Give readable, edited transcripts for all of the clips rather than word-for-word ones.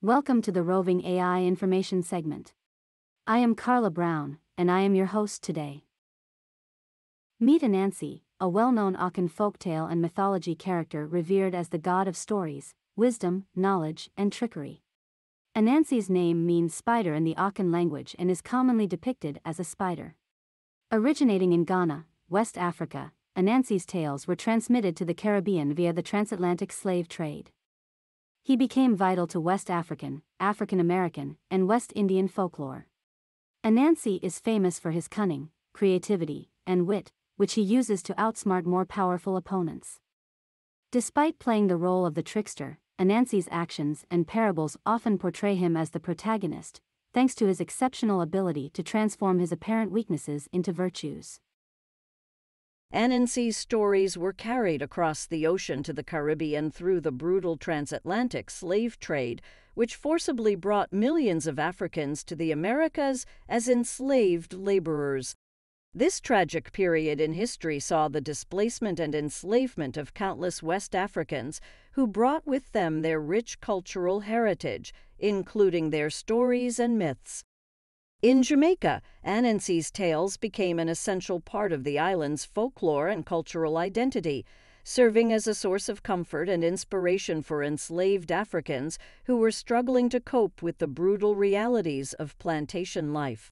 Welcome to the Roving AI Information segment. I am Carla Brown, and I am your host today. Meet Anansi, a well-known Akan folktale and mythology character revered as the god of stories, wisdom, knowledge, and trickery. Anansi's name means spider in the Akan language and is commonly depicted as a spider. Originating in Ghana, West Africa, Anansi's tales were transmitted to the Caribbean via the transatlantic slave trade. He became vital to West African, African American, and West Indian folklore. Anansi is famous for his cunning, creativity, and wit, which he uses to outsmart more powerful opponents. Despite playing the role of the trickster, Anansi's actions and parables often portray him as the protagonist, thanks to his exceptional ability to transform his apparent weaknesses into virtues. Anansi's stories were carried across the ocean to the Caribbean through the brutal transatlantic slave trade, which forcibly brought millions of Africans to the Americas as enslaved laborers. This tragic period in history saw the displacement and enslavement of countless West Africans who brought with them their rich cultural heritage, including their stories and myths. In Jamaica, Anansi's tales became an essential part of the island's folklore and cultural identity, serving as a source of comfort and inspiration for enslaved Africans who were struggling to cope with the brutal realities of plantation life.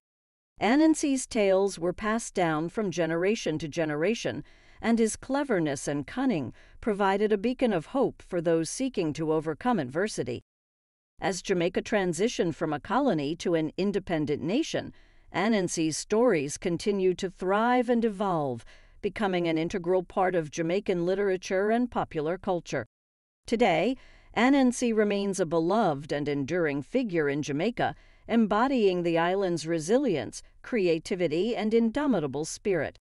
Anansi's tales were passed down from generation to generation, and his cleverness and cunning provided a beacon of hope for those seeking to overcome adversity. As Jamaica transitioned from a colony to an independent nation, Anansi's stories continued to thrive and evolve, becoming an integral part of Jamaican literature and popular culture. Today, Anansi remains a beloved and enduring figure in Jamaica, embodying the island's resilience, creativity, and indomitable spirit.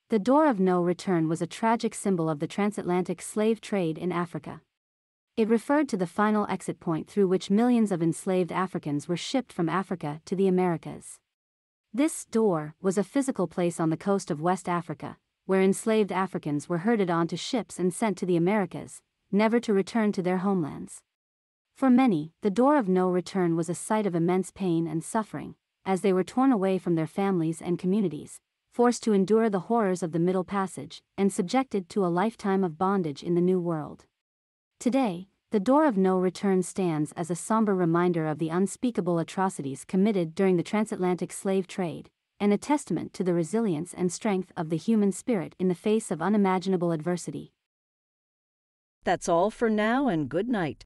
The Door of No Return was a tragic symbol of the transatlantic slave trade in Africa. It referred to the final exit point through which millions of enslaved Africans were shipped from Africa to the Americas. This door was a physical place on the coast of West Africa, where enslaved Africans were herded onto ships and sent to the Americas, never to return to their homelands. For many, the Door of No Return was a sight of immense pain and suffering, as they were torn away from their families and communities, forced to endure the horrors of the Middle Passage, and subjected to a lifetime of bondage in the New World. Today, the Door of No Return stands as a somber reminder of the unspeakable atrocities committed during the transatlantic slave trade, and a testament to the resilience and strength of the human spirit in the face of unimaginable adversity. That's all for now, and good night.